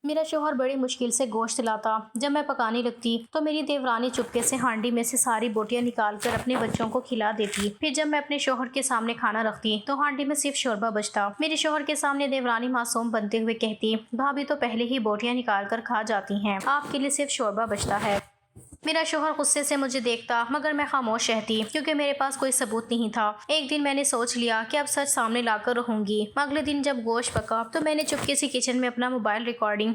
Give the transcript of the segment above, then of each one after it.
میرا شوہر بڑی مشکل سے گوشت لاتا۔ جب میں پکانے لگتی تو میری دیورانی چپکے سے ہانڈی میں سے ساری بوٹیاں نکال کر اپنے بچوں کو کھلا دیتی۔ پھر جب میں اپنے شوہر کے سامنے کھانا رکھتی تو ہانڈی میں صرف شوربہ بچتا۔ میرے شوہر کے سامنے دیورانی معصوم بنتے ہوئے کہتی، بھابھی تو پہلے ہی بوٹیاں نکال کر کھا جاتی ہیں، آپ کے لیے صرف شوربہ بچتا ہے۔ میرا شوہر غصے سے مجھے دیکھتا مگر میں خاموش رہتی کیونکہ میرے پاس کوئی ثبوت نہیں تھا۔ ایک دن میں نے سوچ لیا کہ اب سچ سامنے لا کر رہوں گی۔ اگلے دن جب گوشت پکا تو میں نے چپکے سے کچن میں اپنا موبائل ریکارڈنگ۔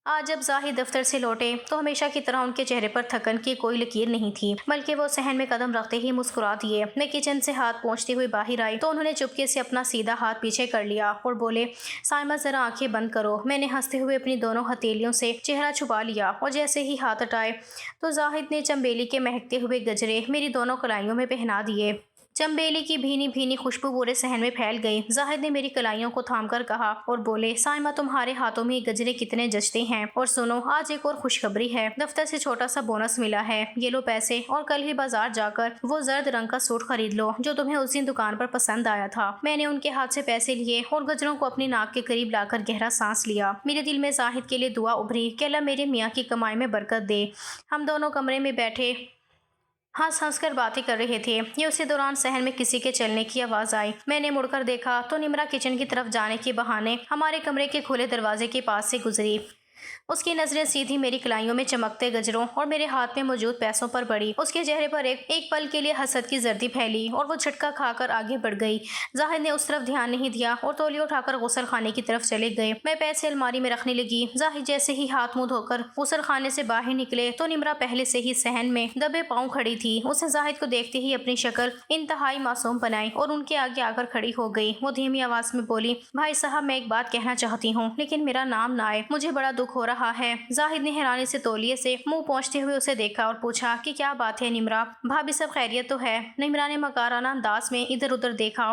آج جب زاہد دفتر سے لوٹے تو ہمیشہ کی طرح ان کے چہرے پر تھکن کی کوئی لکیر نہیں تھی، بلکہ وہ صحن میں قدم رکھتے ہی مسکرا دیے۔ میں کچن سے ہاتھ پوچھتے ہوئے باہر آئی تو انہوں نے چپکے سے اپنا سیدھا ہاتھ پیچھے کر لیا اور بولے، سائمہ ذرا آنکھیں بند کرو۔ میں نے ہنستے ہوئے اپنی دونوں ہتھیلیوں سے چہرہ چھپا لیا اور جیسے ہی ہاتھ ہٹائے تو زاہد نے چنبیلی کے مہکتے ہوئے گجرے میری دونوں کلائیوں میں پہنا دیے۔ چنبیلی کی بھینی بھینی خوشبو پورے صحن میں پھیل گئی۔ زاہد نے میری کلائیوں کو تھام کر کہا اور بولے، سائمہ تمہارے ہاتھوں میں یہ گجرے کتنے جچتے ہیں، اور سنو آج ایک اور خوشخبری ہے، دفتر سے چھوٹا سا بونس ملا ہے، یہ لو پیسے اور کل ہی بازار جا کر وہ زرد رنگ کا سوٹ خرید لو جو تمہیں اس دن دکان پر پسند آیا تھا۔ میں نے ان کے ہاتھ سے پیسے لیے اور گجروں کو اپنی ناک کے قریب لا کر گہرا سانس لیا۔ میرے دل میں زاہد کے لیے دعا ابھری کہ اللہ میرے میاں کی کمائی میں برکت دے۔ ہم دونوں کمرے میں بیٹھے ہنس ہنس کر باتیں کر رہے تھے۔ یہ اسی دوران صحن میں کسی کے چلنے کی آواز آئی۔ میں نے مڑ کر دیکھا تو نمرا کچن کی طرف جانے کے بہانے ہمارے کمرے کے کھلے دروازے کے پاس سے گزری۔ اس کی نظریں سیدھی میری کلائیوں میں چمکتے گجروں اور میرے ہاتھ میں موجود پیسوں پر پڑی۔ اس کے چہرے پر ایک پل کے لیے حسد کی زردی پھیلی اور وہ جھٹکا کھا کر آگے بڑھ گئی۔ زاہد نے اس طرف دھیان نہیں دیا اور تولیہ اٹھا کر غسل خانے کی طرف چلے گئے۔ میں پیسے الماری میں رکھنے لگی۔ زاہد جیسے ہی ہاتھ منہ دھو کر غسل خانے سے باہر نکلے تو نمرا پہلے سے ہی صحن میں دبے پاؤں کھڑی تھی۔ اس نے زاہد کو دیکھتے ہی اپنی شکل انتہائی معصوم بنائی اور ان کے آگے آ کر کھڑی ہو گئی۔ وہ دھیمی آواز میں بولی، بھائی صاحب میں ایک بات کہنا چاہتی ہوں لیکن میرا نام نہ آئے، مجھے بڑا دکھ ہو رہا ہے۔ زاہد نے حیرانی سے تولیے سے منہ پوچھتے ہوئے اسے دیکھا اور پوچھا کہ کیا بات ہے نمرا، بھابھی سب خیریت تو ہے؟ نمرا نے مکارانہ انداز میں ادھر ادھر دیکھا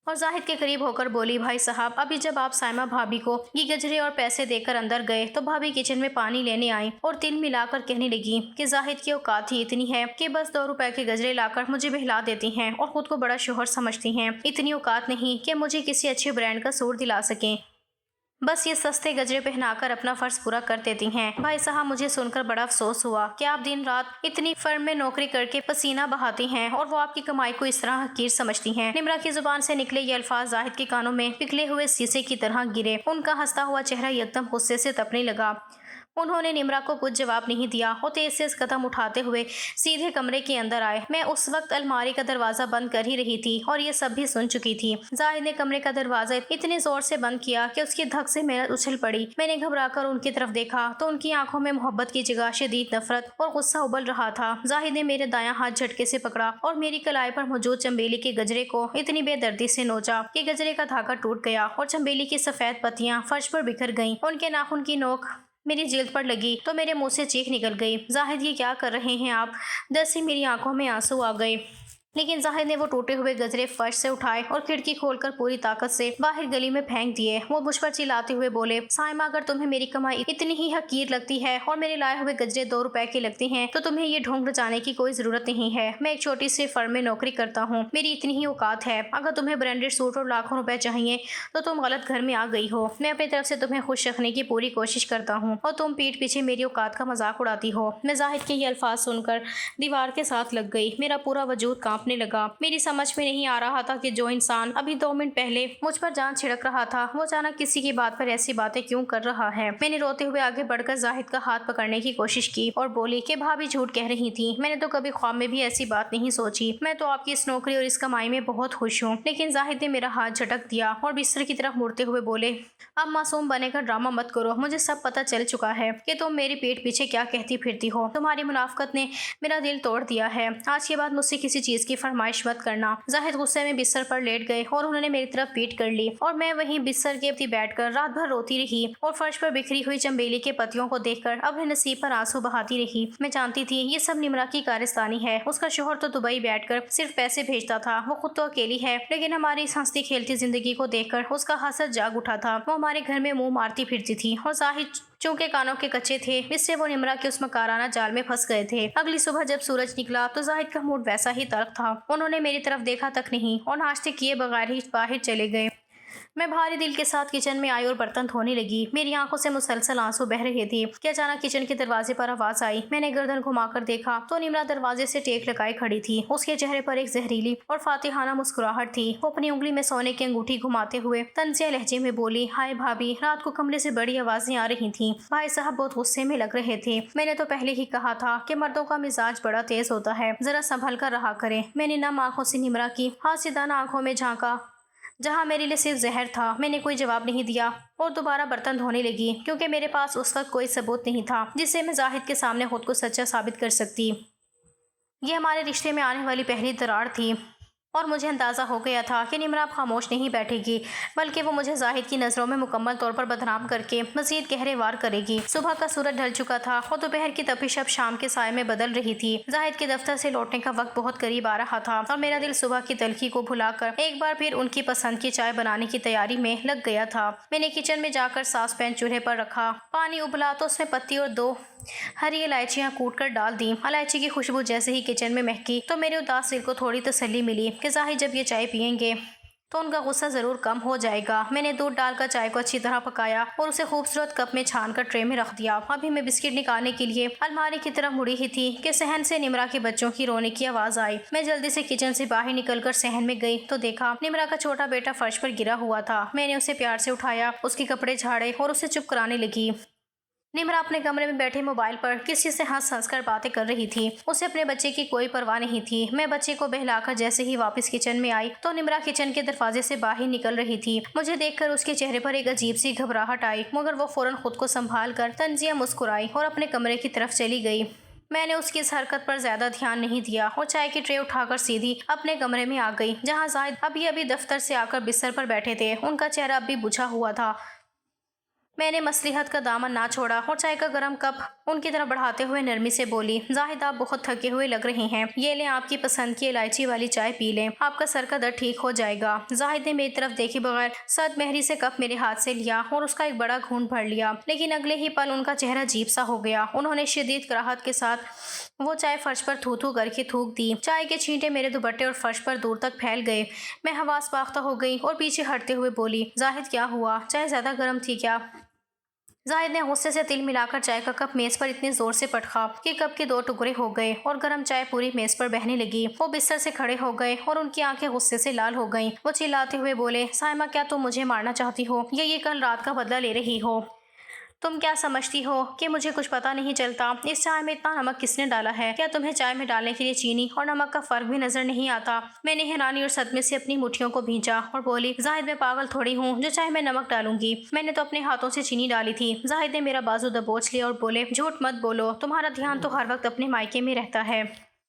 اور زاہد کے قریب ہو کر بولی، بھائی صاحب ابھی جب آپ سائمہ بھابھی کو یہ گجرے اور پیسے دے کر اندر گئے تو بھابھی کچن میں پانی لینے آئیں اور تل ملا کر کہنے لگی کہ زاہد کی اوقات ہی اتنی ہے کہ بس 2 روپے کے گجرے لا کر مجھے بہلا دیتی ہیں اور خود کو بڑا شوہر سمجھتی ہیں، اتنی اوقات نہیں کہ مجھے کسی اچھے برانڈ کا سوٹ دلا سکیں، بس یہ سستے گجرے پہنا کر اپنا فرض پورا کر دیتی ہیں۔ بھائی صاحب مجھے سن کر بڑا افسوس ہوا کہ آپ دن رات اتنی فرم میں نوکری کر کے پسینہ بہاتی ہیں اور وہ آپ کی کمائی کو اس طرح حقیر سمجھتی ہیں۔ نمرا کی زبان سے نکلے یہ الفاظ زاہد کے کانوں میں پگھلے ہوئے سیسے کی طرح گرے۔ ان کا ہنستا ہوا چہرہ یکدم غصے سے تپنے لگا۔ انہوں نے نمرا کو کچھ جواب نہیں دیا اور تیز تیز قدم اٹھاتے ہوئے سیدھے کمرے کے اندر آئے۔ میں اس وقت الماری کا دروازہ بند کر ہی رہی تھی اور یہ سب بھی سن چکی تھی۔ زاہد نے کمرے کا دروازہ اتنے زور سے بند کیا کہ اس کی دھک سے محنت اچھل پڑی۔ میں نے گھبرا کر ان کی طرف دیکھا تو ان کی آنکھوں میں محبت کی جگہ شدید نفرت اور غصہ ابل رہا تھا۔ زاہد نے میرے دایاں ہاتھ جھٹکے سے پکڑا اور میری کلائی پر موجود چنبیلی کے گجرے کو اتنی بے دردی سے نوچا کہ گجرے کا دھاگا ٹوٹ گیا اور چنبیلی کی سفید پتیاں فرش پر بکھر گئیں۔ ان کے ناخن کی نوک میری جلد پر لگی تو میرے منہ سے چیخ نکل گئی، زاہد یہ کیا کر رہے ہیں آپ؟ ڈر سے میری آنکھوں میں آنسو آ گئے، لیکن زاہد نے وہ ٹوٹے ہوئے گجرے فرش سے اٹھائے اور کھڑکی کھول کر پوری طاقت سے باہر گلی میں پھینک دیے۔ وہ مجھ پر چلاتے ہوئے بولے، سائمہ اگر تمہیں میری کمائی اتنی ہی حقیر لگتی ہے اور میرے لائے ہوئے گجرے 2 روپے کے لگتے ہیں تو تمہیں یہ ڈھونگ رچانے کی کوئی ضرورت نہیں ہے۔ میں ایک چھوٹی سی فرم میں نوکری کرتا ہوں، میری اتنی ہی اوقات ہے۔ اگر تمہیں برانڈڈ سوٹ اور لاکھوں روپے چاہیے تو تم غلط گھر میں آ گئی ہو۔ میں اپنی طرف سے تمہیں خوش رکھنے کی پوری کوشش کرتا ہوں اور تم پیٹھ پیچھے میری اوقات کا مذاق اڑاتی ہو۔ میں زاہد کے یہ الفاظ سن کر دیوار کے ساتھ لگ گئی۔ میرا پورا وجود کانپنے لگا۔ میری سمجھ میں نہیں آ رہا تھا کہ جو انسان ابھی 2 منٹ پہلے مجھ پر جان چھڑک رہا تھا وہ اچانک کسی کی بات پر ایسی باتیں کیوں کر رہا ہے۔ میں نے روتے ہوئے آگے بڑھ کر زاہد کا ہاتھ پکڑنے کی کوشش کی اور بولی کہ بھابھی جھوٹ کہہ رہی تھی، میں نے تو کبھی خواب میں بھی ایسی بات نہیں سوچی، میں تو آپ کی اس نوکری اور اس کمائی میں بہت خوش ہوں۔ لیکن زاہد نے میرا ہاتھ جھٹک دیا اور بستر کی طرف مڑتے ہوئے بولے، اب معصوم بنے کا ڈرامہ مت کرو، مجھے سب پتہ چل چکا ہے کہ تم میری پیٹ پیچھے کیا کہتی پھرتی ہو، تمہاری منافقت نے میرا دل توڑ دیا ہے، آج کے بعد مجھ سے کسی چیز کی فرمائش مت کرنا۔ زاہد غصے میں بستر پر لیٹ گئے اور انہوں نے میری طرف پیٹ کر لی اور میں وہیں بستر کے ابتی بیٹھ کر رات بھر روتی رہی اور فرش پر بکھری ہوئی چنبیلی کے پتیوں کو دیکھ کر اپنے نصیب پر آنسو بہاتی رہی۔ میں جانتی تھی یہ سب نمرا کی کارستانی ہے، اس کا شوہر تو دبئی بیٹھ کر صرف پیسے بھیجتا تھا، وہ خود تو اکیلی ہے، لیکن ہماری اس ہنستی کھیلتی زندگی کو دیکھ کر اس کا حسد جاگ اٹھا تھا۔ وہ ہمارے گھر میں منہ مارتی پھرتی تھی اور زاہد چونکہ کانوں کے کچے تھے اس سے وہ نمرا کے اس مکارانہ جال میں پھنس گئے تھے۔ اگلی صبح جب سورج نکلا تو زاہد کا موڈ ویسا ہی تلخ تھا، انہوں نے میری طرف دیکھا تک نہیں اور ناشتے کیے بغیر ہی باہر چلے گئے۔ میں بھاری دل کے ساتھ کچن میں آئی اور برتن دھونے لگی۔ میری آنکھوں سے مسلسل آنسو بہہ رہے تھے کہ اچانک کچن کے دروازے پر آواز آئی۔ میں نے گردن گھما کر دیکھا تو نمرا دروازے سے ٹیک لگائے کھڑی تھی۔ اس کے چہرے پر ایک زہریلی اور فاتحانہ مسکراہٹ تھی۔ وہ اپنی انگلی میں سونے کی انگوٹھی گھماتے ہوئے طنزیہ لہجے میں بولی، ہائے بھابھی، رات کو کمرے سے بڑی آوازیں آ رہی تھیں۔ بھائی صاحب بہت غصے میں لگ رہے تھے۔ میں نے تو پہلے ہی کہا تھا کہ مردوں کا مزاج بڑا تیز ہوتا ہے، ذرا سنبھل کر رہا کریں۔ میں نے نم آنکھوں سے نمرا کی حاسدانہ آنکھوں میں جھانکا جہاں میرے لیے صرف زہر تھا۔ میں نے کوئی جواب نہیں دیا اور دوبارہ برتن دھونے لگی کیونکہ میرے پاس اس وقت کوئی ثبوت نہیں تھا جس سے میں زاہد کے سامنے خود کو سچا ثابت کر سکتی۔ یہ ہمارے رشتے میں آنے والی پہلی دراڑ تھی اور مجھے اندازہ ہو گیا تھا کہ نمرا اب خاموش نہیں بیٹھے گی بلکہ وہ مجھے زاہد کی نظروں میں مکمل طور پر بدنام کر کے مزید گہرے وار کرے گی۔ صبح کا سورج ڈھل چکا تھا اور دوپہر کی تپش اب شام کے سائے میں بدل رہی تھی۔ زاہد کے دفتر سے لوٹنے کا وقت بہت قریب آ رہا تھا اور میرا دل صبح کی تلخی کو بھلا کر ایک بار پھر ان کی پسند کی چائے بنانے کی تیاری میں لگ گیا تھا۔ میں نے کچن میں جا کر ساس پین چولہے پر رکھا، پانی ابلا تو اس میں پتی اور 2 ہری الائچیاں کوٹ کر ڈال دیں۔ الائچی کی خوشبو جیسے ہی کچن میں مہکی تو میرے اداس دل کو تھوڑی تسلی ملی کہ زاہد جب یہ چائے پئیں گے تو ان کا غصہ ضرور کم ہو جائے گا۔ میں نے دودھ ڈال کر چائے کو اچھی طرح پکایا اور اسے خوبصورت کپ میں چھان کر ٹرے میں رکھ دیا۔ ابھی میں بسکٹ نکالنے کے لیے الماری کی طرف مڑی ہی تھی کہ صحن سے نمرا کے بچوں کی رونے کی آواز آئی۔ میں جلدی سے کچن سے باہر نکل کر صحن میں گئی تو دیکھا نمرا کا چھوٹا بیٹا فرش پر گرا ہوا تھا۔ میں نے اسے پیار سے اٹھایا، اس کے کپڑے جھاڑے اور اسے چپ کرانے لگی۔ نمرا اپنے کمرے میں بیٹھے موبائل پر کسی سے ہنس کر باتیں کر رہی تھی۔ اسے اپنے بچے کی کوئی پرواہ نہیں تھی۔ میں بچے کو بہلا کر جیسے ہی واپس کچن میں آئی تو نمرا کچن کے دروازے سے باہر نکل رہی تھی۔ مجھے دیکھ کر اس کے چہرے پر ایک عجیب سی گھبراہٹ آئی مگر وہ فوراً خود کو سنبھال کر طنزیہ مسکرائی اور اپنے کمرے کی طرف چلی گئی۔ میں نے اس کی اس حرکت پر زیادہ دھیان نہیں دیا اور چائے کی ٹرے اٹھا کر سیدھی اپنے کمرے میں آ گئی جہاں زاہد ابھی دفتر سے آ کر بستر پر بیٹھے تھے۔ ان کا چہرہ اب بھی بجھا ہوا تھا۔ میں نے مصلحت کا دامن نہ چھوڑا اور چائے کا گرم کپ ان کی طرف بڑھاتے ہوئے نرمی سے بولی، زاہد آپ بہت تھکے ہوئے لگ رہے ہیں، یہ لیں آپ کی پسند کی الائچی والی چائے پی لیں، آپ کا سر کا درد ٹھیک ہو جائے گا۔ زاہد نے میری طرف دیکھے بغیر صد مہری سے کپ میرے ہاتھ سے لیا اور اس کا ایک بڑا گھونٹ بھر لیا، لیکن اگلے ہی پل ان کا چہرہ عجیب سا ہو گیا۔ انہوں نے شدید کراہت کے ساتھ وہ چائے فرش پر تھو کر کے تھوک دی۔ چائے کے چھینٹے میرے دوپٹے اور فرش پر دور تک پھیل گئے۔ میں حواس باختہ ہو گئی اور پیچھے ہٹتے ہوئے بولی، زاہد کیا ہوا؟ چائے زیادہ گرم تھی کیا؟ زاہد نے غصے سے تل ملا کر چائے کا کپ میز پر اتنے زور سے پٹخا کہ کپ کے 2 ٹکڑے ہو گئے اور گرم چائے پوری میز پر بہنے لگی۔ وہ بستر سے کھڑے ہو گئے اور ان کی آنکھیں غصے سے لال ہو گئیں۔ وہ چلاتے ہوئے بولے، سائمہ کیا تم مجھے مارنا چاہتی ہو یا یہ کل رات کا بدلہ لے رہی ہو؟ تم کیا سمجھتی ہو کہ مجھے کچھ پتا نہیں چلتا؟ اس چائے میں اتنا نمک کس نے ڈالا ہے؟ کیا تمہیں چائے میں ڈالنے کے لیے چینی اور نمک کا فرق بھی نظر نہیں آتا؟ میں نے حیرانی اور صدمے سے اپنی مٹھیوں کو بھینچا اور بولی، زاہد میں پاگل تھوڑی ہوں جو چائے میں نمک ڈالوں گی، میں نے تو اپنے ہاتھوں سے چینی ڈالی تھی۔ زاہد نے میرا بازو دبوچ لیا اور بولے، جھوٹ مت بولو، تمہارا دھیان تو ہر وقت اپنے مائکے میں رہتا ہے،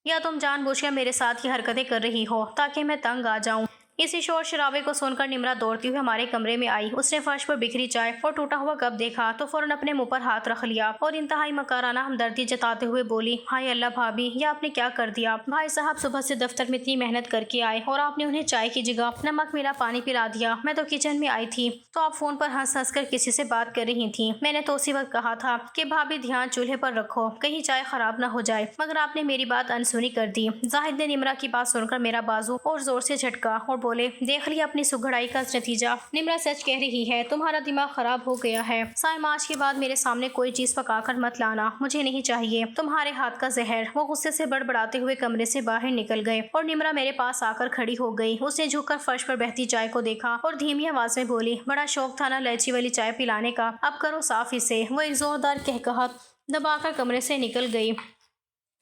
یا تم جان بوجھ کر میرے ساتھ یہ حرکتیں کر رہی ہو تاکہ میں تنگ آ جاؤں۔ اسی شور شرابے کو سن کر نمرا دوڑتی ہوئی ہمارے کمرے میں آئی۔ اس نے فرش پر بکھری چائے اور ٹوٹا ہوا کپ دیکھا تو فوراً اپنے منہ پر ہاتھ رکھ لیا اور انتہائی مکارانہ ہمدردی جتاتے ہوئے بولی، ہائے اللہ بھابھی، یہ آپ نے کیا کر دیا؟ بھائی صاحب صبح سے دفتر میں اتنی محنت کر کے آئے اور آپ نے انہیں چائے کی جگہ نمک ملا پانی پلا دیا۔ میں تو کچن میں آئی تھی تو آپ فون پر ہنس کر کسی سے بات کر رہی تھیں۔ میں نے تو اسی وقت کہا تھا کہ بھابھی دھیان چولہے پر رکھو، کہیں چائے خراب نہ ہو جائے، مگر آپ نے میری بات انسنی کر دی۔ زاہد نے نمرا کی بات سن کر میرا بازو اور زور سے جھٹکا اور بولے، دیکھ لیا اپنی سگڑائی کا نتیجہ، نمرا سچ کہہ رہی ہے، تمہارا دماغ خراب ہو گیا ہے۔ سائمہ آج کے بعد میرے سامنے کوئی چیز پکا کر مت لانا، مجھے نہیں چاہیے تمہارے ہاتھ کا زہر۔ وہ غصے سے بڑبڑاتے ہوئے کمرے سے باہر نکل گئے اور نمرا میرے پاس آ کر کھڑی ہو گئی۔ اس نے جھک کر فرش پر بہتی چائے کو دیکھا اور دھیمی آواز میں بولی، بڑا شوق تھا نا الائچی والی چائے پلانے کا، اب کرو صاف اسے۔ وہ ایک زوردار قہقہہ دبا کر کمرے سے نکل گئی۔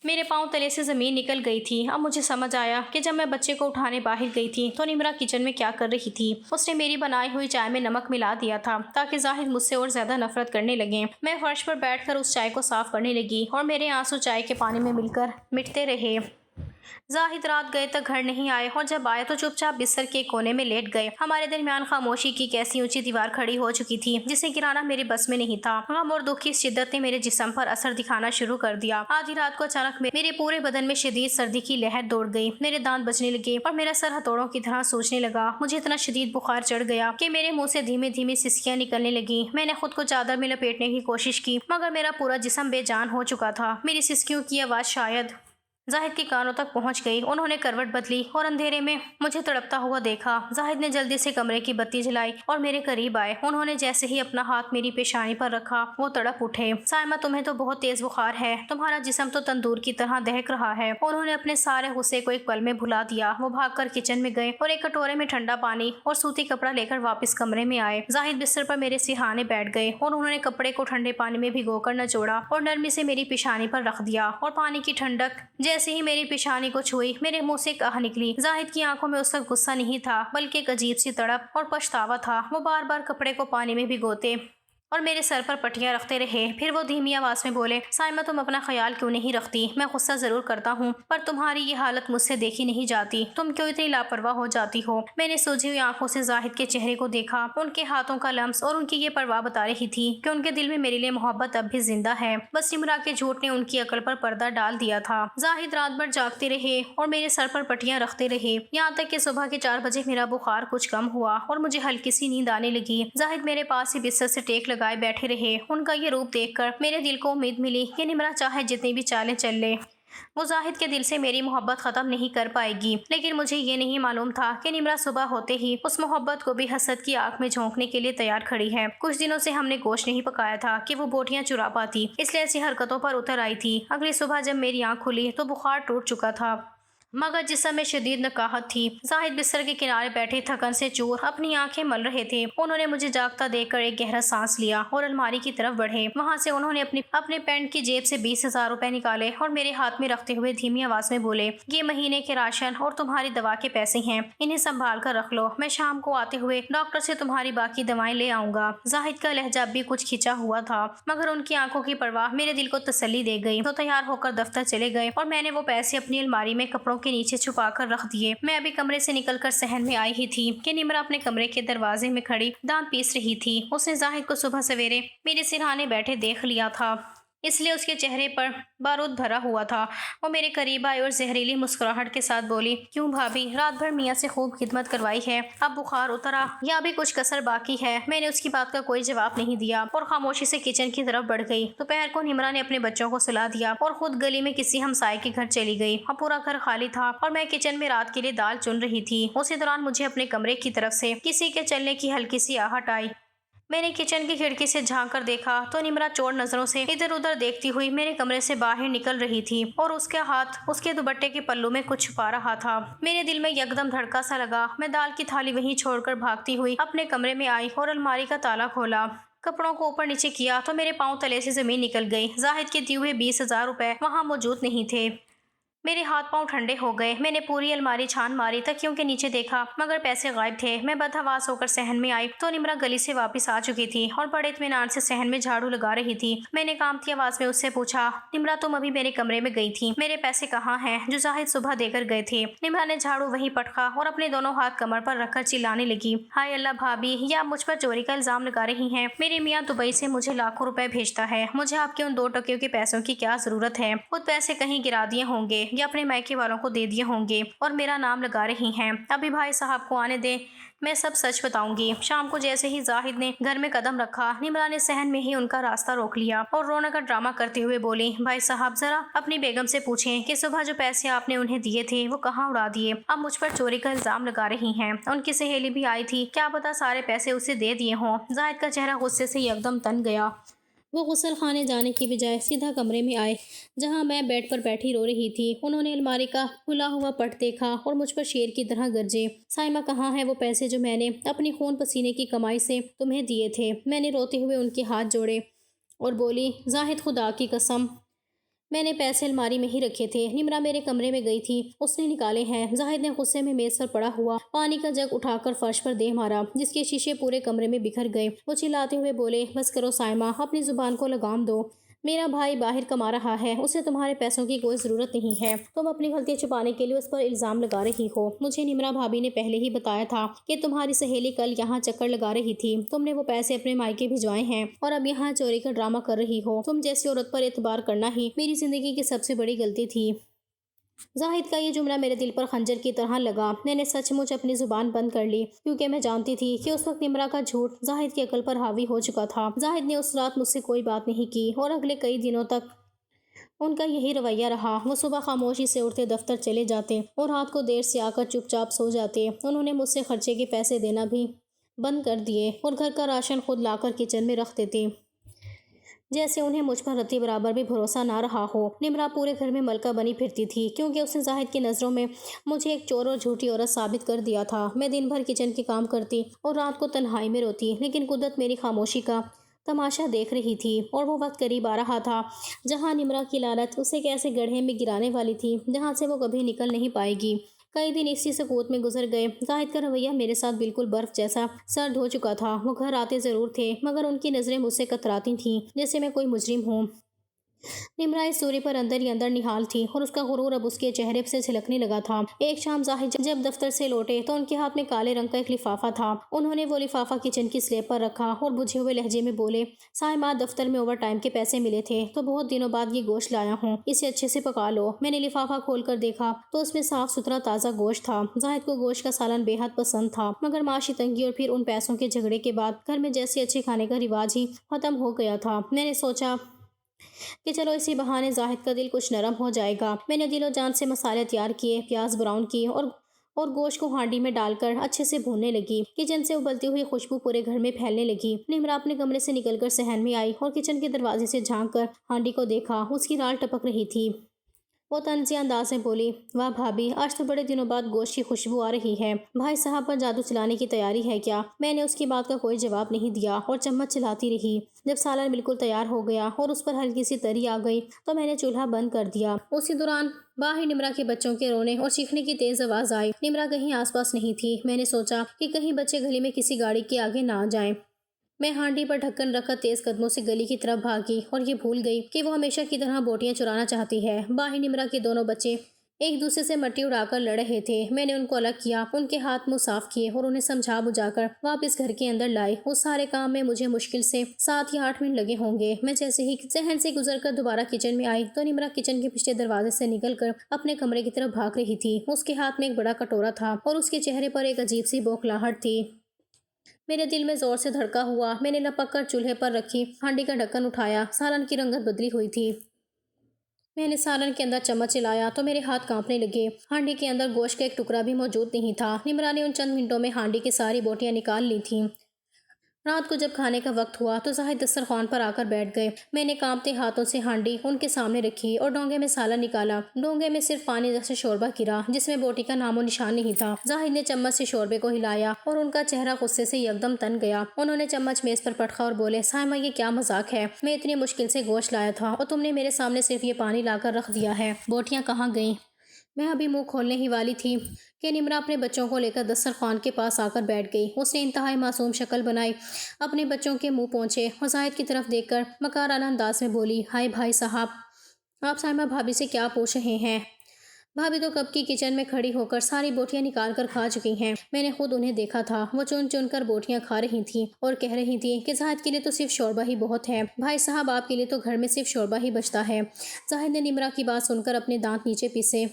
میرے پاؤں تلے سے زمین نکل گئی تھی۔ اب مجھے سمجھ آیا کہ جب میں بچے کو اٹھانے باہر گئی تھی تو نمرا کچن میں کیا کر رہی تھی۔ اس نے میری بنائی ہوئی چائے میں نمک ملا دیا تھا تاکہ زاہد مجھ سے اور زیادہ نفرت کرنے لگے۔ میں فرش پر بیٹھ کر اس چائے کو صاف کرنے لگی اور میرے آنسو چائے کے پانی میں مل کر مٹتے رہے۔ زاہد رات گئے تک گھر نہیں آئے اور جب آئے تو چپ چاپ بستر کے کونے میں لیٹ گئے۔ ہمارے درمیان خاموشی کی ایسی اونچی دیوار کھڑی ہو چکی تھی جسے گرانا میرے بس میں نہیں تھا۔ غم اور دکھ کی شدت نے میرے جسم پر اثر دکھانا شروع کر دیا۔ آدھی رات کو اچانک میرے پورے بدن میں شدید سردی کی لہر دوڑ گئی، میرے دانت بجنے لگے اور میرا سر ہتھوڑوں کی طرح سوجنے لگا۔ مجھے اتنا شدید بخار چڑھ گیا کہ میرے منہ سے دھیمے دھیمے سسکیاں نکلنے لگیں۔ میں نے خود کو چادر میں لپیٹنے کی کوشش کی مگر میرا پورا جسم بے جان ہو چکا تھا۔ میری سسکیوں کی آواز شاید زاہد کے کانوں تک پہنچ گئی۔ انہوں نے کروٹ بدلی اور اندھیرے میں مجھے تڑپتا ہوا دیکھا۔ زاہد نے جلدی سے کمرے کی بتی جلائی اور میرے قریب آئے۔ انہوں نے جیسے ہی اپنا ہاتھ میری پیشانی پر رکھا وہ تڑپ اٹھے۔ سائمہ تمہیں تو بہت تیز بخار ہے، تمہارا جسم تو تندور کی طرح دہک رہا ہے۔ انہوں نے اپنے سارے غصے کو ایک پل میں بھلا دیا۔ وہ بھاگ کر کچن میں گئے اور ایک کٹورے میں ٹھنڈا پانی اور سوتی کپڑا لے کر واپس کمرے میں آئے۔ زاہد بستر پر میرے سرہانے بیٹھ گئے اور انہوں نے کپڑے کو ٹھنڈے پانی میں بھگو کر نچوڑا اور نرمی سے میری پیشانی پر رکھ دیا، اور پانی کی ٹھنڈک جیسے ہی میری پیشانی کو چھوئی میرے منہ سے ایک آہ نکلی۔ زاہد کی آنکھوں میں اس وقت غصہ نہیں تھا بلکہ ایک عجیب سی تڑپ اور پچھتاوا تھا۔ وہ بار بار کپڑے کو پانی میں بھگوتے اور میرے سر پر پٹیاں رکھتے رہے۔ پھر وہ دھیمی آواز میں بولے، سائمہ تم اپنا خیال کیوں نہیں رکھتی؟ میں غصہ ضرور کرتا ہوں پر تمہاری یہ حالت مجھ سے دیکھی نہیں جاتی، تم کیوں اتنی لاپرواہ ہو جاتی ہو؟ میں نے سوجی ہوئی آنکھوں سے زاہد کے چہرے کو دیکھا۔ ان کے ہاتھوں کا لمس اور ان کی یہ پرواہ بتا رہی تھی کہ ان کے دل میں میرے لیے محبت اب بھی زندہ ہے۔ بس نمرا کے جھوٹ نے ان کی عقل پر پردہ ڈال دیا تھا۔ زاہد رات بھر جاگتے رہے اور میرے سر پر پٹیاں رکھتے رہے، یہاں تک کہ صبح کے 4 بجے میرا بخار کچھ کم ہوا اور مجھے ہلکی سی نیند آنے لگی۔ زاہد میرے پاس ہی بستر سے ٹیک لگائے بیٹھے رہے۔ ان کا یہ روپ دیکھ کر میرے دل کو امید ملی کہ نمرا چاہے جتنی بھی چالیں چل لے، وہ زاہد کے دل سے میری محبت ختم نہیں کر پائے گی۔ لیکن مجھے یہ نہیں معلوم تھا کہ نمرا صبح ہوتے ہی اس محبت کو بھی حسد کی آنکھ میں جھونکنے کے لیے تیار کھڑی ہے۔ کچھ دنوں سے ہم نے گوشت نہیں پکایا تھا کہ وہ بوٹیاں چرا پاتی، اس لیے ایسی حرکتوں پر اتر آئی تھی۔ اگلی صبح جب میری آنکھ کھلی تو بخار ٹوٹ چکا تھا مگر جسم میں شدید نقاہت تھی۔ زاہد بستر کے کنارے بیٹھے تھکن سے چور اپنی آنکھیں مل رہے تھے۔ انہوں نے مجھے جاگتا دیکھ کر ایک گہرا سانس لیا اور الماری کی طرف بڑھے۔ وہاں سے انہوں نے اپنے پینٹ کی جیب سے 20,000 روپے نکالے اور میرے ہاتھ میں رکھتے ہوئے دھیمی آواز میں بولے، یہ مہینے کے راشن اور تمہاری دوا کے پیسے ہیں، انہیں سنبھال کر رکھ لو، میں شام کو آتے ہوئے ڈاکٹر سے تمہاری باقی دوائیں لے آؤں گا۔ زاہد کا لہجہ بھی کچھ کھنچا ہوا تھا مگر ان کی آنکھوں کی پرواہ میرے دل کو تسلی دے گئی۔ تو تیار ہو کر دفتر چلے گئے اور میں نے وہ پیسے اپنی الماری میں کپڑوں کے نیچے چھپا کر رکھ دیے۔ میں ابھی کمرے سے نکل کر صحن میں آئی ہی تھی کہ نمرا اپنے کمرے کے دروازے میں کھڑی دانت پیس رہی تھی۔ اس نے زاہد کو صبح سویرے میرے سرہانے بیٹھے دیکھ لیا تھا، اس لیے اس کے چہرے پر بارود بھرا ہوا تھا۔ وہ میرے قریب آئی اور زہریلی مسکراہٹ کے ساتھ بولی، کیوں بھابھی، رات بھر میاں سے خوب خدمت کروائی ہے، اب بخار اترا یا ابھی کچھ کسر باقی ہے؟ میں نے اس کی بات کا کوئی جواب نہیں دیا اور خاموشی سے کچن کی طرف بڑھ گئی۔ دوپہر کو نمرا نے اپنے بچوں کو سلا دیا اور خود گلی میں کسی ہمسائے کے گھر چلی گئی۔ اب پورا گھر خالی تھا اور میں کچن میں رات کے لیے دال چن رہی تھی۔ اسی دوران مجھے اپنے کمرے کی طرف سے کسی کے چلنے کی ہلکی سی آہٹ آئی۔ میں نے کچن کی کھڑکی سے جھانک کر دیکھا تو نمرا چور نظروں سے ادھر ادھر دیکھتی ہوئی میرے کمرے سے باہر نکل رہی تھی اور اس کا ہاتھ اس کے دوپٹے کے پلو میں کچھ چھپا رہا تھا۔ میرے دل میں یکدم دھڑکا سا لگا۔ میں دال کی تھالی وہیں چھوڑ کر بھاگتی ہوئی اپنے کمرے میں آئی اور الماری کا تالا کھولا، کپڑوں کو اوپر نیچے کیا تو میرے پاؤں تلے سے زمین نکل گئی۔ زاہد کے دیے ہوئے 20,000 روپے وہاں موجود نہیں تھے۔ میرے ہاتھ پاؤں ٹھنڈے ہو گئے۔ میں نے پوری الماری چھان ماری، تکیوں کے نیچے دیکھا مگر پیسے غائب تھے۔ میں بدحواس ہو کر صحن میں آئی تو نمرا گلی سے واپس آ چکی تھی اور بڑے اطمینان سے صحن میں جھاڑو لگا رہی تھی۔ میں نے کانپتی آواز میں اس سے پوچھا، نمرا تم ابھی میرے کمرے میں گئی تھی، میرے پیسے کہاں ہیں جو زاہد صبح دے کر گئے تھے؟ نمرا نے جھاڑو وہیں پٹکا اور اپنے دونوں ہاتھ کمر پر رکھ کر چلانے لگی، ہائے اللہ بھابھی، یہ آپ مجھ پر چوری کا الزام لگا رہی ہیں؟ میرے میاں دبئی سے مجھے لاکھوں روپے بھیجتا ہے، مجھے آپ کے ان 2 ٹکیوں کے پیسوں کی کیا ضرورت ہے؟ خود پیسے کہیں گرا دیے ہوں گے یا اپنے مائکے والوں کو دے دیے ہوں گے اور میرا نام لگا رہی ہیں۔ ابھی بھائی صاحب کو آنے دیں، میں سب سچ بتاؤں گی۔ شام کو جیسے ہی زاہد نے گھر میں قدم رکھا، نمرا نے صحن میں ہی ان کا راستہ روک لیا اور رونے کا ڈرامہ کرتے ہوئے بولی، بھائی صاحب ذرا اپنی بیگم سے پوچھیں کہ صبح جو پیسے آپ نے انہیں دیے تھے وہ کہاں اڑا دیے؟ اب مجھ پر چوری کا الزام لگا رہی ہیں۔ ان کی سہیلی بھی آئی تھی، کیا پتا سارے پیسے اسے دے دیے ہوں۔ زاہد کا چہرہ غصے سے یکدم تن گیا۔ وہ غسل خانے جانے کی بجائے سیدھا کمرے میں آئے جہاں میں بیڈ پر بیٹھی رو رہی تھی۔ انہوں نے الماری کا کھلا ہوا پٹ دیکھا اور مجھ پر شیر کی طرح گرجے، سائمہ کہاں ہے وہ پیسے جو میں نے اپنی خون پسینے کی کمائی سے تمہیں دیے تھے؟ میں نے روتے ہوئے ان کے ہاتھ جوڑے اور بولی، زاہد خدا کی قسم میں نے پیسے الماری میں ہی رکھے تھے، نمرا میرے کمرے میں گئی تھی، اس نے نکالے ہیں۔ زاہد نے غصے میں میز پر پڑا ہوا پانی کا جگ اٹھا کر فرش پر دے مارا جس کے شیشے پورے کمرے میں بکھر گئے۔ وہ چلاتے ہوئے بولے، بس کرو سائمہ، اپنی زبان کو لگام دو، میرا بھائی باہر کما رہا ہے، اسے تمہارے پیسوں کی کوئی ضرورت نہیں ہے، تم اپنی غلطی چھپانے کے لیے اس پر الزام لگا رہی ہو۔ مجھے نمرا بھابھی نے پہلے ہی بتایا تھا کہ تمہاری سہیلی کل یہاں چکر لگا رہی تھی، تم نے وہ پیسے اپنے مائکے بھجوائے ہیں اور اب یہاں چوری کا ڈرامہ کر رہی ہو۔ تم جیسی عورت پر اعتبار کرنا ہی میری زندگی کی سب سے بڑی غلطی تھی۔ زاہد کا یہ جملہ میرے دل پر خنجر کی طرح لگا۔ میں نے سچ مچ اپنی زبان بند کر لی کیونکہ میں جانتی تھی کہ اس وقت نمرا کا جھوٹ زاہد کی عقل پر حاوی ہو چکا تھا۔ زاہد نے اس رات مجھ سے کوئی بات نہیں کی اور اگلے کئی دنوں تک ان کا یہی رویہ رہا۔ وہ صبح خاموشی سے اٹھتے، دفتر چلے جاتے اور رات کو دیر سے آ کر چپ چاپ سو جاتے۔ انہوں نے مجھ سے خرچے کے پیسے دینا بھی بند کر دیے اور گھر کا راشن خود لا کر کچن میں رکھ دیتے، جیسے انہیں مجھ پر رتی برابر بھی بھروسہ نہ رہا ہو۔ نمرا پورے گھر میں ملکہ بنی پھرتی تھی، کیونکہ اس نے زاہد کی نظروں میں مجھے ایک چور اور جھوٹی عورت ثابت کر دیا تھا۔ میں دن بھر کچن کے کام کرتی اور رات کو تنہائی میں روتی، لیکن قدرت میری خاموشی کا تماشا دیکھ رہی تھی، اور وہ وقت قریب آ رہا تھا جہاں نمرا کی لالچ اسے ایک ایسے گڑھے میں گرانے والی تھی جہاں سے وہ کبھی نکل نہیں پائے گی۔ کئی دن اسی سکوت میں گزر گئے۔ زاہد کا رویہ میرے ساتھ بالکل برف جیسا سرد ہو چکا تھا۔ وہ گھر آتے ضرور تھے، مگر ان کی نظریں مجھ سے کتراتی تھیں، جیسے میں کوئی مجرم ہوں۔ نمرا اس دوری پر اندر ہی اندر نہال تھی، اور اس کا غرور اب اس کے چہرے سے جھلکنے لگا تھا۔ ایک شام زاہد جب دفتر سے لوٹے تو ان کے ہاتھ میں کالے رنگ کا ایک لفافہ تھا۔ انہوں نے وہ لفافہ کچن کی سلیب پر رکھا اور بجھے ہوئے لہجے میں بولے، صائمہ، دفتر میں اوور ٹائم کے پیسے ملے تھے تو بہت دنوں بعد یہ گوشت لایا ہوں، اسے اچھے سے پکا لو۔ میں نے لفافہ کھول کر دیکھا تو اس میں صاف ستھرا تازہ گوشت تھا۔ زاہد کو گوشت کا سالن بے حد پسند تھا، مگر معاشی تنگی اور پھر ان پیسوں کے جھگڑے کے بعد گھر میں جیسے اچھے کھانے کا رواج ہی ختم ہو گیا تھا۔ میں نے سوچا کہ چلو اسی بہانے زاہد کا دل کچھ نرم ہو جائے گا۔ میں نے دل و جان سے مسالے تیار کیے، پیاز براؤن کیے اور گوشت کو ہانڈی میں ڈال کر اچھے سے بھوننے لگی۔ کچن سے ابلتی ہوئی خوشبو پورے گھر میں پھیلنے لگی۔ نمرا اپنے کمرے سے نکل کر صحن میں آئی اور کچن کے دروازے سے جھانک کر ہانڈی کو دیکھا۔ اس کی رال ٹپک رہی تھی۔ وہ طنزیہ انداز میں بولی، واہ بھابھی، آج تو بڑے دنوں بعد گوشت کی خوشبو آ رہی ہے۔ بھائی صاحب پر جادو چلانے کی تیاری ہے کیا؟ میں نے اس کی بات کا کوئی جواب نہیں دیا اور چمچ چلاتی رہی۔ جب سالن بالکل تیار ہو گیا اور اس پر ہلکی سی تری آ گئی تو میں نے چولہا بند کر دیا۔ اسی دوران باہر نمرا کے بچوں کے رونے اور چیخنے کی تیز آواز آئی۔ نمرا کہیں آس پاس نہیں تھی۔ میں نے سوچا کہ کہیں بچے گلی میں کسی گاڑی کے آگے نہ آ جائیں۔ میں ہانڈی پر ڈھکن رکھ کر تیز قدموں سے گلی کی طرف بھاگی اور یہ بھول گئی کہ وہ ہمیشہ کی طرح بوٹیاں چرانا چاہتی ہے۔ باہر نمرا کے دونوں بچے ایک دوسرے سے مٹی اڑا کر لڑ رہے تھے۔ میں نے ان کو الگ کیا، ان کے ہاتھ منہ صاف کیے اور انہیں سمجھا بجھا کر واپس گھر کے اندر لائے۔ اس سارے کام میں مجھے مشکل سے 7 یا 8 منٹ لگے ہوں گے۔ میں جیسے ہی صحن سے گزر کر دوبارہ کچن میں آئی تو نمرا کچن کے پچھلے دروازے سے نکل کر اپنے کمرے کی طرف بھاگ رہی تھی۔ اس کے ہاتھ میں ایک بڑا کٹورا تھا اور اس کے چہرے پر ایک عجیب سی بوکھلاہٹ تھی۔ میرے دل میں زور سے دھڑکا ہوا۔ میں نے لپک کر چولہے پر رکھی ہانڈی کا ڈھکن اٹھایا۔ سالن کی رنگت بدلی ہوئی تھی۔ میں نے سالن کے اندر چمچ چلایا تو میرے ہاتھ کانپنے لگے۔ ہانڈی کے اندر گوشت کا ایک ٹکڑا بھی موجود نہیں تھا۔ نمرا نے ان چند منٹوں میں ہانڈی کی ساری بوٹیاں نکال لی تھیں۔ رات کو جب کھانے کا وقت ہوا تو زاہد دسترخوان پر آ کر بیٹھ گئے۔ میں نے کانپتے ہاتھوں سے ہانڈی ان کے سامنے رکھی اور ڈونگے میں سالن نکالا۔ ڈونگے میں صرف پانی جیسا شوربہ گرا، جس میں بوٹی کا نام و نشان نہیں تھا۔ زاہد نے چمچ سے شوربے کو ہلایا اور ان کا چہرہ غصے سے یکدم تن گیا۔ انہوں نے چمچ میز پر پٹخا اور بولے، صائمہ، یہ کیا مذاق ہے؟ میں اتنی مشکل سے گوشت لایا تھا اور تم نے میرے سامنے صرف یہ پانی لا کر رکھ دیا ہے۔ بوٹیاں کہاں گئیں؟ میں ابھی منہ کھولنے ہی والی تھی کہ نمرا اپنے بچوں کو لے کر دسترخوان کے پاس آ کر بیٹھ گئی۔ اس نے انتہائی معصوم شکل بنائی، اپنے بچوں کے منہ پہنچے اور زاہد کی طرف دیکھ کر مکارانہ انداز میں بولی، ہائے بھائی صاحب، آپ صائمہ بھابھی سے کیا پوچھ رہے ہیں؟ بھابھی تو کب کی کچن میں کھڑی ہو کر ساری بوٹیاں نکال کر کھا چکی ہیں۔ میں نے خود انہیں دیکھا تھا، وہ چن چن کر بوٹیاں کھا رہی تھیں اور کہہ رہی تھیں کہ زاہد کے لیے تو صرف شوربہ ہی بہت ہے، بھائی صاحب آپ کے لیے تو گھر میں صرف شوربہ ہی بچتا ہے۔ زاہد نے نمرا کی بات سن کر اپنے دانت نیچے پیسے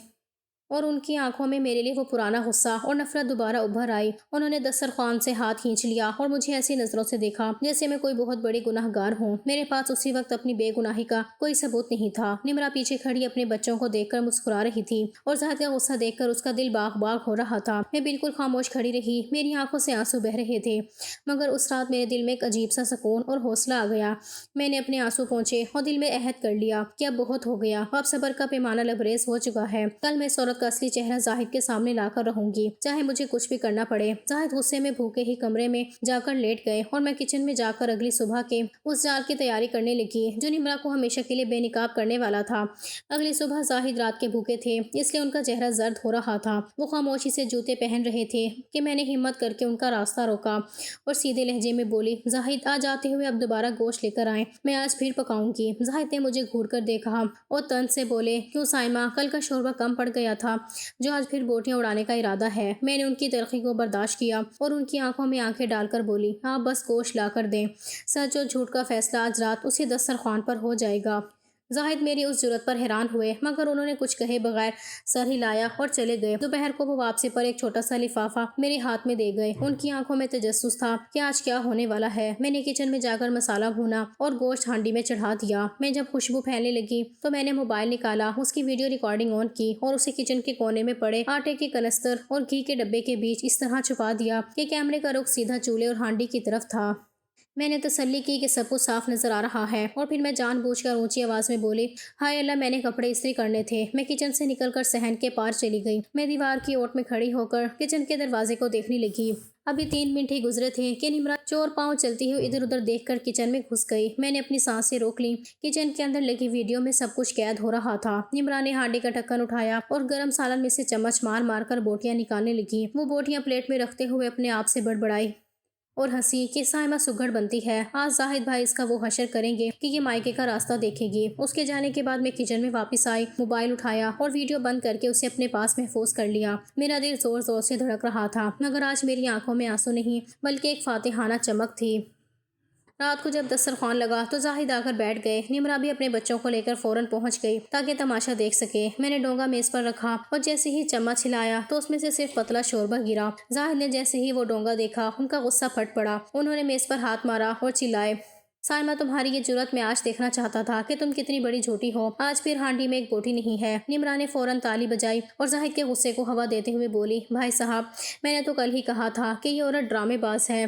اور ان کی آنکھوں میں میرے لیے وہ پرانا غصہ اور نفرت دوبارہ ابھر آئی۔ انہوں نے دسترخوان سے ہاتھ کھینچ لیا اور مجھے ایسی نظروں سے دیکھا جیسے میں کوئی بہت بڑی گناہ گار ہوں۔ میرے پاس اسی وقت اپنی بے گناہی کا کوئی ثبوت نہیں تھا۔ نمرا پیچھے کھڑی اپنے بچوں کو دیکھ کر مسکرا رہی تھی اور زاہد کا غصہ دیکھ کر اس کا دل باغ باغ ہو رہا تھا۔ میں بالکل خاموش کھڑی رہی، میری آنکھوں سے آنسو بہہ رہے تھے، مگر اس رات میرے دل میں ایک عجیب سا سکون اور حوصلہ آ گیا۔ میں نے اپنے آنسو پونچھے اور دل میں عہد کر لیا کہ اب بہت ہو گیا، اب صبر کا پیمانہ لبریز ہو چکا ہے۔ کل میں اس عورت کا اصلی چہرہ زاہد کے سامنے لا کر رہوں گی، چاہے مجھے کچھ بھی کرنا پڑے۔ زاہد غصے میں بھوکے ہی کمرے میں جا کر لیٹ گئے اور میں کچن میں جا کر اگلی صبح کے اس جال کی تیاری کرنے لگی جو نمرا کو ہمیشہ کے لیے بے نقاب کرنے والا تھا۔ اگلی صبح زاہد رات کے بھوکے تھے، اس لیے ان کا چہرہ زرد ہو رہا تھا۔ وہ خاموشی سے جوتے پہن رہے تھے کہ میں نے ہمت کر کے ان کا راستہ روکا اور سیدھے لہجے میں بولی، زاہد آج آتے ہوئے اب دوبارہ گوشت لے کر آئیں، میں آج پھر پکاؤں گی۔ زاہد نے مجھے گھور کر دیکھا اور طنز سے بولے، کیوں صائمہ، کل کا شوربہ کم پڑ گیا تھا جو آج پھر بوٹیاں اڑانے کا ارادہ ہے؟ میں نے ان کی تلخی کو برداشت کیا اور ان کی آنکھوں میں آنکھیں ڈال کر بولی، آپ بس گوشت لا کر دیں، سچ اور جھوٹ کا فیصلہ آج رات اسی دسترخوان پر ہو جائے گا۔ زاہد میری اس جرت پر حیران ہوئے، مگر انہوں نے کچھ کہے بغیر سر ہلایا اور چلے گئے۔ دوپہر کو وہ واپسی پر ایک چھوٹا سا لفافہ میرے ہاتھ میں دے گئے۔ ان کی آنکھوں میں تجسس تھا کہ آج کیا ہونے والا ہے۔ میں نے کچن میں جا کر مسالہ بھونا اور گوشت ہانڈی میں چڑھا دیا۔ میں جب خوشبو پھیلنے لگی تو میں نے موبائل نکالا، اس کی ویڈیو ریکارڈنگ آن کی اور اسے کچن کے کونے میں پڑے آٹے کے کنستر اور گھی کے ڈبے کے بیچ اس طرح چھپا دیا کہ کیمرے کا رخ سیدھا چولہے اور ہانڈی کی طرف تھا۔ میں نے تسلی کی کہ سب کچھ صاف نظر آ رہا ہے، اور پھر میں جان بوجھ کر اونچی آواز میں بولی، ہائے اللہ، میں نے کپڑے استری کرنے تھے۔ میں کچن سے نکل کر صحن کے پار چلی گئی۔ میں دیوار کی اوٹ میں کھڑی ہو کر کچن کے دروازے کو دیکھنے لگی۔ ابھی 3 منٹ ہی گزرے تھے کہ نمرا چور پاؤں چلتی ہوئی ادھر ادھر دیکھ کر کچن میں گھس گئی۔ میں نے اپنی سانسیں روک لیں۔ کچن کے اندر لگی ویڈیو میں سب کچھ قید ہو رہا تھا۔ نمرا نے ہانڈی کا ڈھکن اٹھایا اور گرم سالن میں سے چمچ مار مار کر بوٹیاں نکالنے لگی۔ وہ بوٹیاں پلیٹ میں رکھتے ہوئے اپنے آپ سے بڑبڑائی اور ہنسی کہ سائمہ سگڑ بنتی ہے، آج زاہد بھائی اس کا وہ حشر کریں گے کہ یہ مائکے کا راستہ دیکھے گی۔ اس کے جانے کے بعد میں کچن میں واپس آئی، موبائل اٹھایا اور ویڈیو بند کر کے اسے اپنے پاس محفوظ کر لیا۔ میرا دل زور زور سے دھڑک رہا تھا، مگر آج میری آنکھوں میں آنسو نہیں بلکہ ایک فاتحانہ چمک تھی۔ رات کو جب دسترخوان لگا تو زاہد آ کر بیٹھ گئے۔ نمرا بھی اپنے بچوں کو لے کر فوراً پہنچ گئی تاکہ تماشا دیکھ سکے۔ میں نے ڈونگا میز پر رکھا اور جیسے ہی چمچ ہلایا تو اس میں سے صرف پتلا شوربہ گرا۔ زاہد نے جیسے ہی وہ ڈونگا دیکھا ان کا غصہ پھٹ پڑا۔ انہوں نے میز پر ہاتھ مارا اور چلائے، سائمہ، تمہاری یہ جرت میں آج دیکھنا چاہتا تھا کہ تم کتنی بڑی جھوٹی ہو۔ آج پھر ہانڈی میں ایک بوٹی نہیں ہے۔ نمرا نے فوراً تالی بجائی اور زاہد کے غصے کو ہوا دیتے ہوئے بولی، بھائی صاحب، میں نے تو کل ہی کہا تھا کہ یہ عورت ڈرامے باز ہے۔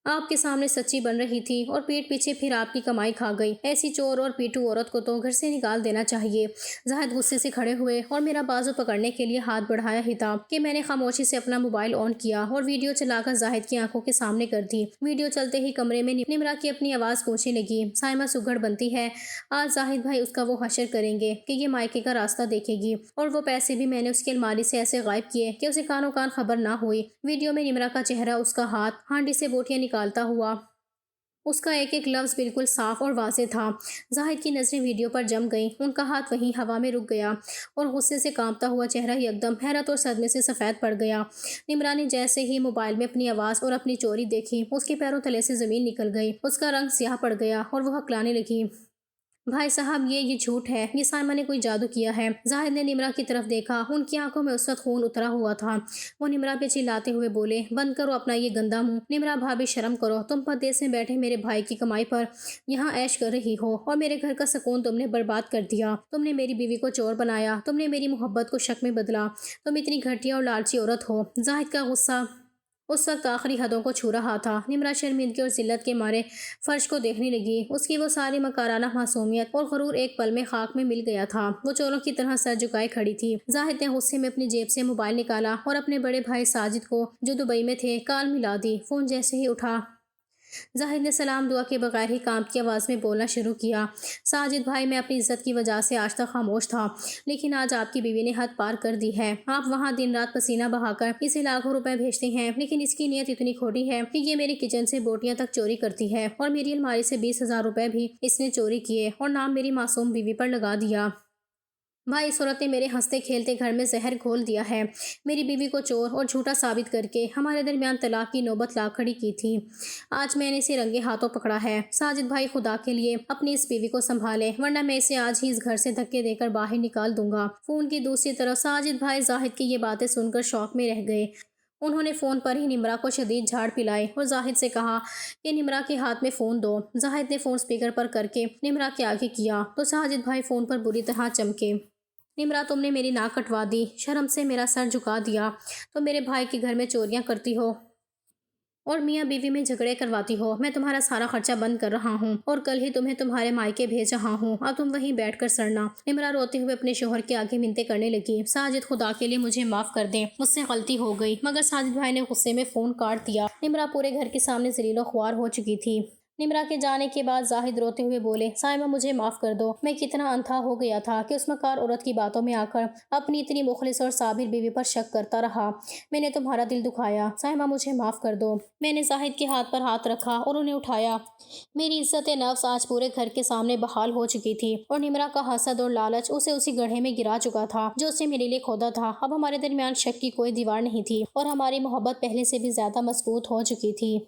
آپ کے سامنے سچی بن رہی تھی اور پیٹ پیچھے پھر آپ کی کمائی کھا گئی۔ ایسی چور اور پیٹو عورت کو تو گھر سے نکال دینا چاہیے۔ زاہد غصے سے کھڑے ہوئے اور میرا بازو پکڑنے کے لیے ہاتھ بڑھایا ہی تھا کہ میں نے خاموشی سے اپنا موبائل آن کیا اور ویڈیو چلا کر زاہد کی آنکھوں کے سامنے کر دی۔ ویڈیو چلتے ہی کمرے میں نمرا کی اپنی آواز گونجنے لگی، سائمہ سگڑ بنتی ہے، آج زاہد بھائی اس کا وہ حشر کریں گے کہ یہ مائکے کا راستہ دیکھے گی، اور وہ پیسے بھی میں نے اس کی الماری سے ایسے غائب کیے کہ اسے کانوں کان خبر نہ ہوئی۔ ویڈیو میں نمرا کا چہرہ، اس کا ہاتھ ہانڈی سے بوٹیاں نکالتا ہوا، اس کا ایک ایک لفظ بالکل صاف اور واضح تھا۔ زاہد کی نظریں ویڈیو پر جم گئیں، ان کا ہاتھ وہیں ہوا میں رک گیا اور غصے سے کانپتا ہوا چہرہ یکدم حیرت اور صدمے سے سفید پڑ گیا۔ نمرا نے جیسے ہی موبائل میں اپنی آواز اور اپنی چوری دیکھی، اس کے پیروں تلے سے زمین نکل گئی، اس کا رنگ سیاہ پڑ گیا اور وہ ہکلانے لگی، بھائی صاحب، یہ جھوٹ ہے، یہ سائمہ نے کوئی جادو کیا ہے۔ زاہد نے نمرا کی طرف دیکھا، ان کی آنکھوں میں اس وقت خون اترا ہوا تھا۔ وہ نمرا پہ چلاتے ہوئے بولے، بند کرو اپنا یہ گندا منہ، نمرا بھابھی شرم کرو، تم پردیس میں بیٹھے میرے بھائی کی کمائی پر یہاں عیش کر رہی ہو اور میرے گھر کا سکون تم نے برباد کر دیا۔ تم نے میری بیوی کو چور بنایا، تم نے میری محبت کو شک میں بدلا، تم اتنی گھٹیا اور لالچی عورت ہو۔ زاہد کا غصہ اس وقت آخری حدوں کو چھو رہا تھا۔ نمرا شرمندگی اور ذلت کے مارے فرش کو دیکھنے لگی۔ اس کی وہ ساری مکارانہ معصومیت اور غرور ایک پل میں خاک میں مل گیا تھا۔ وہ چوروں کی طرح سر جھکائے کھڑی تھی۔ زاہد نے غصے میں اپنی جیب سے موبائل نکالا اور اپنے بڑے بھائی ساجد کو، جو دبئی میں تھے، کال ملا دی۔ فون جیسے ہی اٹھا، زاہد نے سلام دعا کے بغیر ہی کانپتی آواز میں بولنا شروع کیا، ساجد بھائی، میں اپنی عزت کی وجہ سے آج تک خاموش تھا، لیکن آج آپ کی بیوی نے حد پار کر دی ہے۔ آپ وہاں دن رات پسینہ بہا کر اسے لاکھوں روپے بھیجتے ہیں، لیکن اس کی نیت اتنی کھوٹی ہے کہ یہ میری کچن سے بوٹیاں تک چوری کرتی ہے، اور میری الماری سے 20,000 روپے بھی اس نے چوری کیے اور نام میری معصوم بیوی پر لگا دیا۔ بھائی، اس عورت نے میرے ہنستے کھیلتے گھر میں زہر گھول دیا ہے، میری بیوی کو چور اور جھوٹا ثابت کر کے ہمارے درمیان طلاق کی نوبت لا کھڑی کی تھی۔ آج میں نے اسے رنگے ہاتھوں پکڑا ہے۔ ساجد بھائی، خدا کے لیے اپنی اس بیوی کو سنبھالے، ورنہ میں اسے آج ہی اس گھر سے دھکے دے کر باہر نکال دوں گا۔ فون کی دوسری طرف ساجد بھائی زاہد کی یہ باتیں سن کر شوق میں رہ گئے۔ انہوں نے فون پر ہی نمرا کو شدید جھاڑ پلائی اور زاہد سے کہا کہ نمرا کے ہاتھ میں فون دو۔ زاہد نے فون سپیکر پر کر کے نمرا کے آگے کیا تو ساجد بھائی فون پر بری طرح چمکے۔ نمرا، تم نے میری ناک کٹوا دی، شرم سے میرا سر جھکا دیا، تم میرے بھائی کے گھر میں چوریاں کرتی ہو اور میاں بیوی میں جھگڑے کرواتی ہو۔ میں تمہارا سارا خرچہ بند کر رہا ہوں اور کل ہی تمہیں تمہارے مائکے بھیج رہا ہوں، اب تم وہیں بیٹھ کر سڑنا۔ نمرا روتے ہوئے اپنے شوہر کے آگے منتیں کرنے لگی، ساجد، خدا کے لیے مجھے معاف کر دیں، مجھ سے غلطی ہو گئی۔ مگر ساجد بھائی نے غصے میں فون کاٹ دیا۔ نمرا پورے گھر کے سامنے ذلیل و خوار ہو چکی تھی۔ نمرا کے جانے کے بعد زاہد روتے ہوئے بولے، سائمہ، مجھے معاف کر دو، میں کتنا اندھا ہو گیا تھا کہ اس مکار عورت کی باتوں میں آ کر اپنی اتنی مخلص اور صابر بیوی پر شک کرتا رہا، میں نے تمہارا دل دکھایا، سائمہ مجھے معاف کر دو۔ میں نے زاہد کے ہاتھ پر ہاتھ رکھا اور انہیں اٹھایا۔ میری عزت نفس آج پورے گھر کے سامنے بحال ہو چکی تھی اور نمرا کا حسد اور لالچ اسے اسی گڑھے میں گرا چکا تھا جو اسے میرے لیے کھودا تھا۔ اب ہمارے درمیان شک کی کوئی دیوار نہیں تھی اور ہماری محبت پہلے سے بھی زیادہ مضبوط ہو چکی تھی۔